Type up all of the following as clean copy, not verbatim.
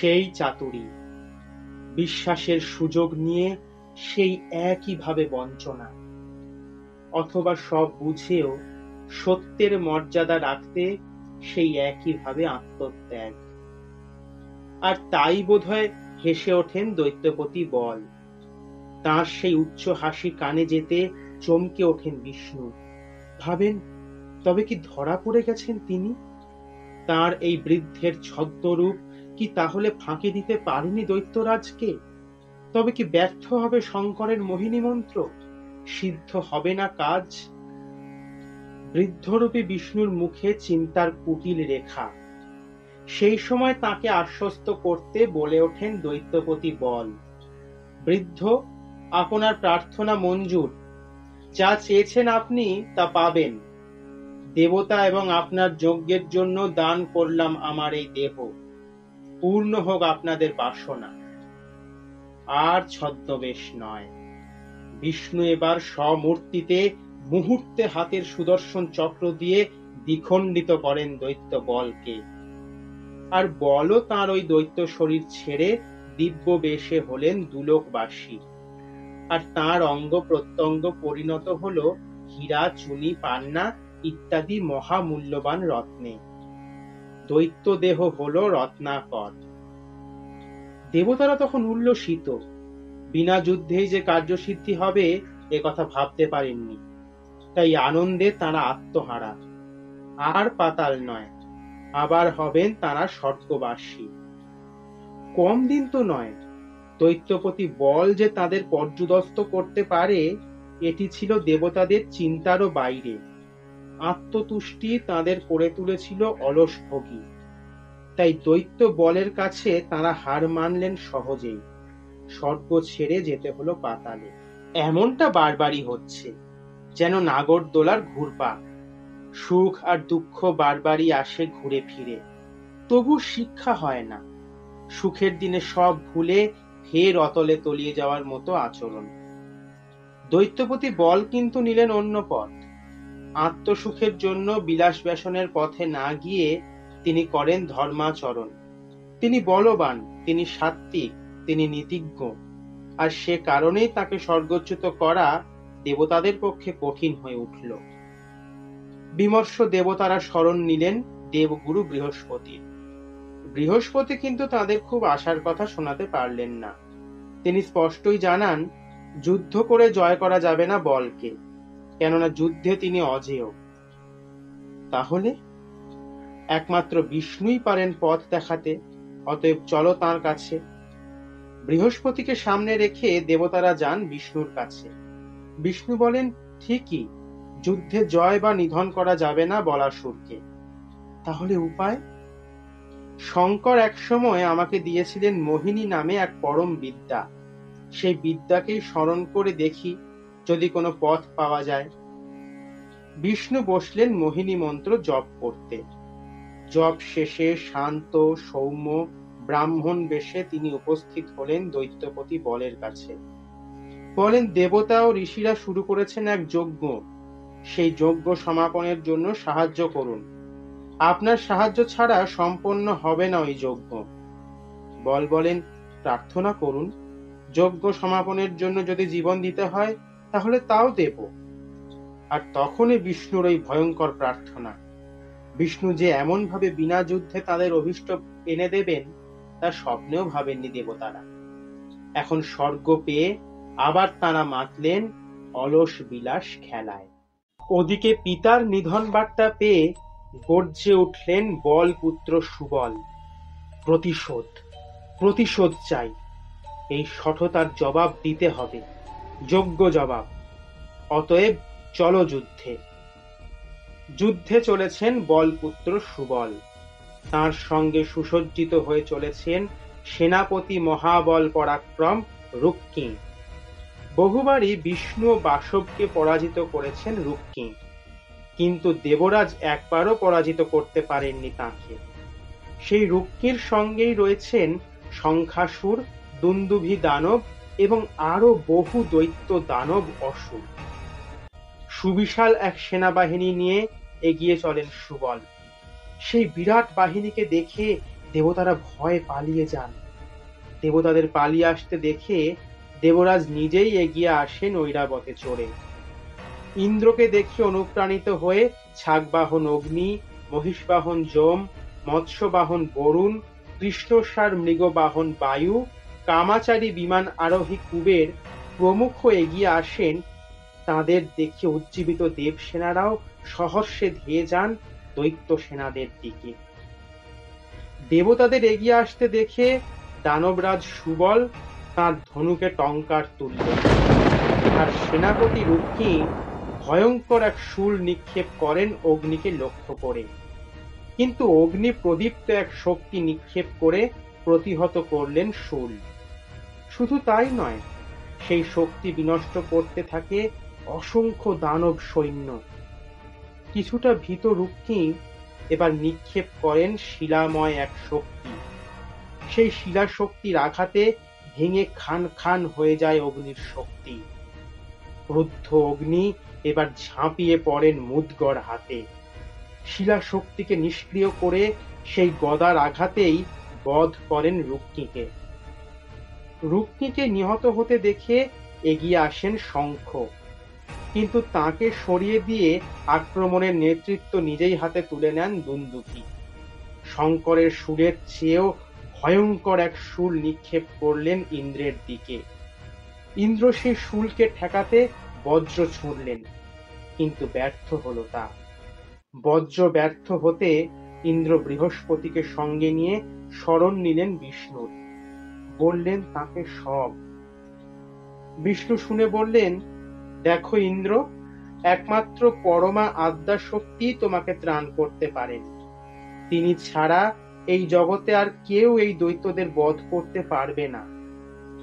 সেই চাতুরী, বিশ্বাসের সুযোগ নিয়ে সেই একইভাবে বঞ্চনা, অথবা সব বুঝেও সত্যের মর্যাদা রাখতে সেই একইভাবে আত্মত্যাগ। আর তাই বোধহয় হেসে ওঠেন দৈত্যপতি বল। তাঁর সেই উচ্চ হাসি কানে যেতে চমকে ওঠেন বিষ্ণু। ভাবেন, তবে কি ধরা পড়ে গেছেন তিনি? তাঁর এই বৃদ্ধের ছদ্মরূপ কি তাহলে ফাঁকি দিতে পারেনি দৈত্যরাজকে? তবে কি ব্যর্থ হবে শঙ্করের মোহিনী মন্ত্র? সিদ্ধ হবে না কাজ? বৃদ্ধরূপী বিষ্ণুর মুখে চিন্তার কুটিল রেখা। সেই সময় তাকে আশ্বস্ত করতে বলে ওঠেন দৈত্যপতি বল, বৃদ্ধ, আপনার প্রার্থনা মঞ্জুর। যা চেয়েছেন আপনি তা পাবেন। দেবতা এবং আপনার যজ্ঞের জন্য দান করলাম আমার এই দেহ। পূর্ণ হোক আপনাদের বাসনা। আর ছদ্মবেশ নয়। বিষ্ণু এবার স্বমূর্তিতে মুহূর্তে হাতের সুদর্শন চক্র দিয়ে দ্বিখণ্ডিত করেন দৈত্য বলকে। আর বলও তাঁর ওই দৈত্য শরীর ছেড়ে দিব্য বেশে হলেন দুলোকবাসী। আর তাঁর অঙ্গ প্রত্যঙ্গ পরিণত হল হীরা, চুনি, পান্না ইত্যাদি মহামূল্যবান রত্নে। দৈত্য দেহ হল রত্নাকর। দেবতারা তখন উল্লসিত। বিনা যুদ্ধেই যে কার্যসিদ্ধি হবে এ কথা ভাবতে পারেননি। তাই আনন্দে তাঁরা আত্মহারা। আর পাতাল নয়, আবার হবেন তাঁরা স্বর্গবাসী। কম দিন তো নয়, দৈত্যপতি বল যে তাদের পর্যুদস্ত করতে পারে এটি ছিল দেবতাদের চিন্তারও বাইরে। আত্মতুষ্টি তাদের করে তুলেছিল অলসভোগী। তাই দৈত্য বলের কাছে তাঁরা হার মানলেন সহজেই। স্বর্গ ছেড়ে যেতে হলো পাতালে। এমনটা বারবারই হচ্ছে, যেন নাগরদোলার ঘুরপাক। সুখ আর দুঃখ বারবারই আসে ঘুরে ফিরে, তবু শিক্ষা হয় না। সুখের দিনে সব ভুলে ফের অতলে তলিয়ে যাওয়ার মতো আচরণ। দৈত্যপতি বল কিন্তু নিলেন অন্য পথ। আত্মসুখের জন্য বিলাস ব্যসনের পথে না গিয়ে তিনি করেন ধর্মাচরণ। তিনি বলবান, তিনি সাত্ত্বিক, তিনি নীতিজ্ঞ। আর সে কারণেই তাকে স্বর্গচ্যুত করা দেবতাদের পক্ষে কঠিন হয়ে উঠল। বিমর্ষ দেবতারা শরণ নিলেন দেবগুরু বৃহস্পতির। বৃহস্পতি কিন্তু তাদের খুব আশার কথা শোনাতে পারলেন না। তিনি স্পষ্টই জানান, যুদ্ধ করে জয় করা যাবে না বলকে, কেননা যুদ্ধে তিনি অজেয়। তাহলে একমাত্র বিষ্ণুই পারেন পথ দেখাতে, অতএব চলো তাঁর কাছে। বৃহস্পতিকে সামনে রেখে দেবতারা যান বিষ্ণুর কাছে। বিষ্ণু বলেন, ঠিকই, যুদ্ধে জয় বা নিধন করা যাবে না বলাসুরকে। তাহলে উপায়? শঙ্কর একসময় আমাকে দিয়েছিলেন মোহিনী নামে এক পরম বিদ্যা। সেই বিদ্যাকেই স্মরণ করে দেখি যদি কোনো পথ পাওয়া যায়। বিষ্ণু বসলেন মোহিনী মন্ত্র জপ করতে। জপ শেষে শান্ত সৌম্য ব্রাহ্মণ বেশে তিনি উপস্থিত হলেন দৈত্যপতি বলের কাছে। বলেন, দেবতা ও ঋষিরা শুরু করেছেন এক যজ্ঞ। সেই যজ্ঞ সমাপনের জন্য সাহায্য করুন। আপনার সাহায্য ছাড়া সম্পন্ন হবে না ওই যজ্ঞ। বল বলেন, প্রার্থনা করুন। যজ্ঞ সমাপনের জন্য যদি জীবন দিতে হয় তাহলে তাও দেব। আর তখনই বিষ্ণুর ওই ভয়ঙ্কর প্রার্থনা। বিষ্ণু যে এমন ভাবে বিনা যুদ্ধে তাদের অভীষ্ট এনে দেবেন তা স্বপ্নেও ভাবেননি দেবতারা। এখন স্বর্গ পেয়ে আবার তাঁরা মাতলেন অলস বিলাস খেলায়। ওদিকে পিতার নিধন বার্তা পেয়ে গর্জে উঠলেন বল পুত্র সুবল। প্রতিশোধ, প্রতিশোধ চাই। এই শঠতার জবাব দিতে হবে, যোগ্য জবাব। অতএব চলো যুদ্ধে। যুদ্ধে চলেছেন বলপুত্র সুবল। তার সঙ্গে সুসজ্জিত হয়ে চলেছেন সেনাপতি মহাবল পরাক্রম রুক্মিণী। বহুবারই বিষ্ণু ও বাসবকে পরাজিত করেছেন রুক্মিণী, কিন্তু দেবরাজ একবারও পরাজিত করতে পারেননি তাঁকে। সেই রুক্মিণীর সঙ্গেই রয়েছেন শঙ্খাসুর, দুন্দুভি দানব এবং আরো বহু দৈত্য দানব অসুর। সুবিশাল এক সেনাবাহিনী নিয়ে এগিয়ে চলেন সুবল। সেই বিরাট বাহিনীকে দেখে দেবতারা ভয়ে পালিয়ে যান। দেবতাদের পালিয়ে আসতে দেখে দেবরাজ নিজেই এগিয়ে আসেন ঐরাবতে চড়ে। ইন্দ্রকে দেখে অনুপ্রাণিত হয়ে ছাগবাহন অগ্নি, মহিষবাহন যম, মৎস্যবাহন বরুণ, কৃষ্ণসার মৃগবাহন বায়ু, কামাচারী বিমান আরোহী কুবের প্রমুখ এগিয়ে আসেন। তাদের দেখে উজ্জীবিত দেবসেনারাও সহর্ষে ধেয়ে যান দৈত্য সেনাদের দিকে। দেবতাদের এগিয়ে আসতে দেখে দানবরাজ সুবল তাঁর ধনুকে টঙ্কার তুললেন, আর সেনাপতি রুক্মী ভয়ঙ্কর এক শূল নিক্ষেপ করেন অগ্নিকে লক্ষ্য করে। কিন্তু অগ্নি প্রদীপ্ত এক শক্তি নিক্ষেপ করে প্রতিহত করলেন শূল। শুধু তাই নয়, সেই শক্তি বিনষ্ট করতে থাকে অসংখ্য দানব সৈন্য। কিছুটা ভীত রুক্মী এবার নিক্ষেপ করেন শিলাময় এক শক্তি। সেই শিলা শক্তির আঘাতে ভেঙে খান খান হয়ে যায় অগ্নির শক্তি। ক্রুদ্ধ অগ্নি এবার ঝাঁপিয়ে পড়েন মুদগর হাতে। শিলা শক্তিকে নিষ্ক্রিয় করে সেই গদার আঘাতেই বধ করেন রুক্মীকে। রুক্মীকে নিহত হতে দেখে এগিয়ে আসেন শঙ্খ, কিন্তু তাকে সরিয়ে দিয়ে আক্রমণের নেতৃত্ব নিজেই হাতে তুলে নেন দুন্দুভি। শঙ্করের শূলের চেয়েও ভয়ঙ্কর এক শূল নিক্ষেপ করলেন ইন্দ্রের দিকে। ইন্দ্র সেই শূলকে ঠেকাতে বজ্র ছুঁড়লেন, কিন্তু ব্যর্থ হলো তা। বজ্র ব্যর্থ হতে ইন্দ্র বৃহস্পতিকে সঙ্গে নিয়ে শরণ নিলেন বিষ্ণুর, বললেন তাকে সব। বিষ্ণু শুনে বললেন, দেখো ইন্দ্র, একমাত্র পরমা আদ্যা শক্তি তোমাকে ত্রাণ করতে পারেন। তিনি ছাড়া এই জগতে আর কেউ এই দৈত্যদের বধ করতে পারবে না।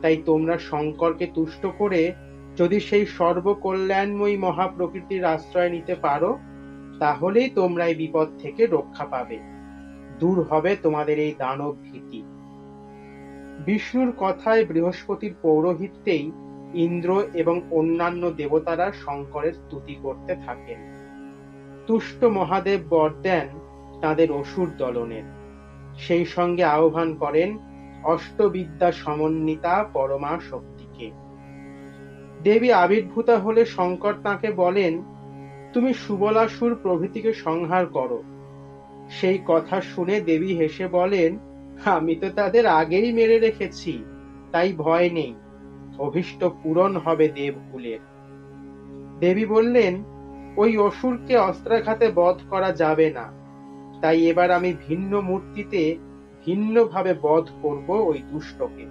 তাই তোমরা শঙ্করকে তুষ্ট করে যদি সেই সর্বকল্যাণময়ী মহাপ্রকৃতির আশ্রয় নিতে পারো, তাহলেই তোমরা এই বিপদ থেকে রক্ষা পাবে, দূর হবে তোমাদের এই দানব ভীতি। বিষ্ণুর কথায় বৃহস্পতির পৌরোহিত্যেই ইন্দ্র এবং অন্যান্য দেবতারা শঙ্করের স্তুতি করতে থাকেন। তুষ্ট মহাদেব বর দেন তাদের অসুর দলনের, সেই সঙ্গে আহ্বান করেন অষ্টবিদ্যা সমন্বিতা পরমা শক্তিকে। দেবী আবির্ভূতা হলে শঙ্কর তাঁকে বলেন, তুমি সুবলাসুর প্রভৃতিকে সংহার করো। সেই কথা শুনে দেবী হেসে বলেন, আমি তো তাদের আগেই মেরে রেখেছি, তাই ভয় নেই, অভীষ্ট পূরণ হবে দেবকুলের। দেবী বললেন, ওই অসুরকে অস্ত্রাঘাতে বধ করা যাবে না, তাই এবার আমি ভিন্ন মূর্তিতে ভিন্নভাবে বধ করব ওই দুষ্টকে।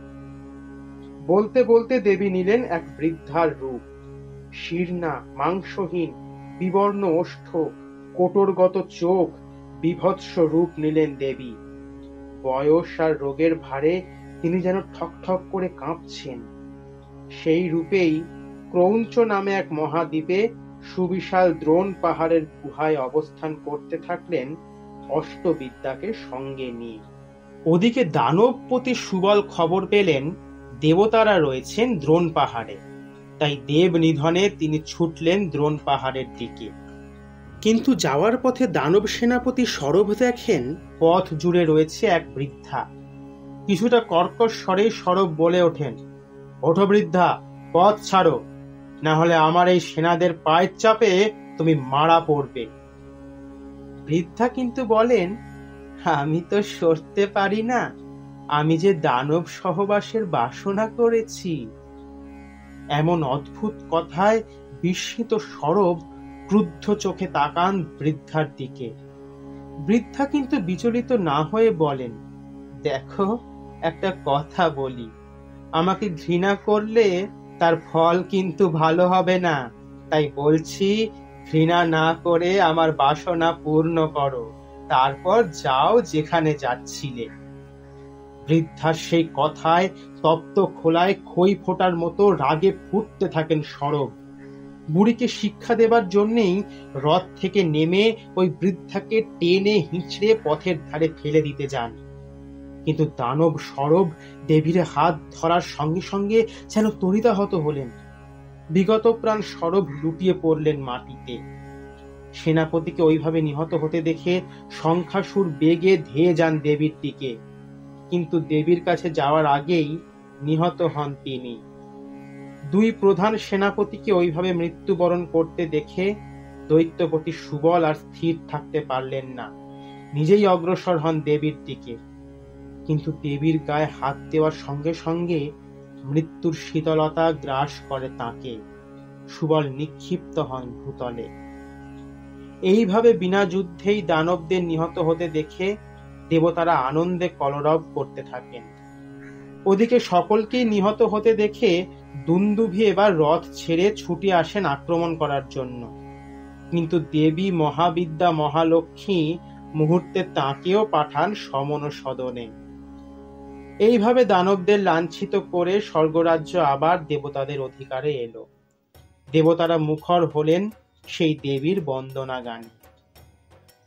বলতে বলতে দেবী নিলেন এক বৃদ্ধার রূপ। শীর্ণা, মাংসহীন, বিবর্ণ ওষ্ঠ, কোটরগত চোখ, বিভৎস রূপ নিলেন দেবী। বয়স আর রোগের ভারে তিনি যেন ঠকঠক করে কাঁপছেন। সেই রূপেই ক্রৌঞ্চ নামে এক মহাদ্বীপে সুবিশাল দ্রোণ পাহাড়ের গুহায় অবস্থান করতে থাকলেন অষ্টবিদ্যাকে সঙ্গে নিয়ে। ওদিকে দানবপতি সুবল খবর পেলেন দেবতারা রয়েছেন দ্রোণ পাহাড়ে, তাই দেব নিধনে তিনি ছুটলেন দ্রোণ পাহাড়ের দিকে। কিন্তু যাওয়ার পথে দানব সেনাপতি সরভ দেখেন পথ জুড়ে রয়েছে এক বৃদ্ধা। কিছুটা কর্কশ স্বরে সরভ বলে ওঠেন, ওঠো বৃদ্ধা, পথ ছাড়ো, না হলে আমার এই সেনাদের পায়ের চাপে তুমি মারা পড়বে। বৃদ্ধা কিন্তু বলেন, আমি তো সরতে পারি না, আমি যে দানব সহবাসের বাসনা করেছি। এমন অদ্ভুত কথায় বিস্মিত সরভ ক্রুদ্ধ চোখে তাকান বৃদ্ধার দিকে। বৃদ্ধা কিন্তু বিচলিত না হয়ে বলেন, দেখো, একটা কথা বলি, আমাকে ঘৃণা করলে তার ফল কিন্তু ভালো হবে না, তাই বলছি ঘৃণা না করে আমার বাসনা পূর্ণ করো, তারপর যাও যেখানে যাচ্ছিলে। বৃদ্ধার সেই কথায় তপ্ত খোলায় খই ফোটার মতো রাগে ফুটতে থাকেন সরভ। বুড়িকে শিক্ষা দেবার জন্যেই রথ থেকে নেমে ওই বৃদ্ধাকে টেনে হিঁচড়ে পথের ধারে ফেলে দিতে যান। কিন্তু দানব সরভ দেবীর হাত ধরার সঙ্গে সঙ্গে যেন তড়িতাহত হলেন। বিগত প্রাণ সরভ লুটিয়ে পড়লেন মাটিতে। সেনাপতিকে ওইভাবে নিহত হতে দেখে শঙ্খাসুর বেগে ধেয়ে যান দেবীর দিকে। কিন্তু দেবীর কাছে যাওয়ার আগেই নিহত হন তিনি। দুই প্রধান সেনাপতিকে ওইভাবে মৃত্যুবরণ করতে দেখে দৈত্যপতি সুবল আর স্থির থাকতে পারলেন না, নিজেই অগ্রসর হন দেবীর দিকে। কিন্তু দেবীর গায়ে হাত দেওয়ার সঙ্গে সঙ্গে মৃত্যুর শীতলতা গ্রাস করে তাকে। সুবল নিক্ষিপ্ত হন ভূতলে। এইভাবে বিনা যুদ্ধেই দানবদের নিহত হতে দেখে দেবতারা আনন্দে কলরব করতে থাকেন। ওদিকে সকলকেই নিহত হতে দেখে দুন্দুভি এবার রথ ছেড়ে ছুটে আসেন আক্রমণ করার জন্য। কিন্তু দেবী মহাবিদ্যা মহালক্ষ্মী মুহূর্তে তাঁকেও পাঠান সমন সদনে। এইভাবে দানবদের লাঞ্ছিত করে স্বর্গরাজ্য আবার দেবতাদের অধিকারে এলো। দেবতারা মুখর হলেন সেই দেবীর বন্দনা গানে।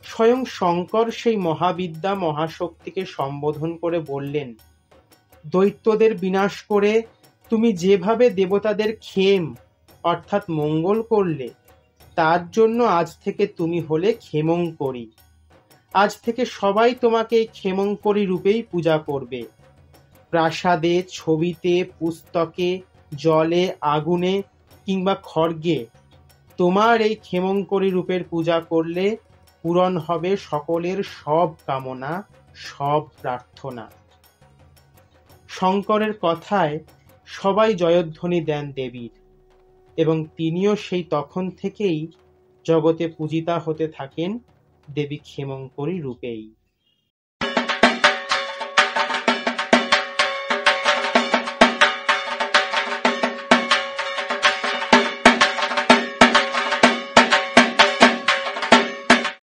স্বয়ং শঙ্কর সেই মহাবিদ্যা মহাশক্তিকে সম্বোধন করে বললেন, দৈত্যদের বিনাশ করে তুমি যেভাবে দেবতাদের ক্ষেম অর্থাৎ মঙ্গল করলে, তার জন্য আজ থেকে তুমি হলে ক্ষেমঙ্করী। আজ থেকে সবাই তোমাকে এই ক্ষেমঙ্করী রূপেই পূজা করবে। প্রাসাদে, ছবিতে, পুস্তকে, জলে, আগুনে কিংবা খড়গে তোমার এই ক্ষেমঙ্করী রূপের পূজা করলে পূরণ হবে সকলের সব কামনা, সব প্রার্থনা। শঙ্করের কথায় সবাই জয়ধ্বনি দেন দেবীর, এবং তিনিও সেই তখন থেকেই জগতে পূজিতা হতে থাকেন দেবী ক্ষেমঙ্করী রূপেই।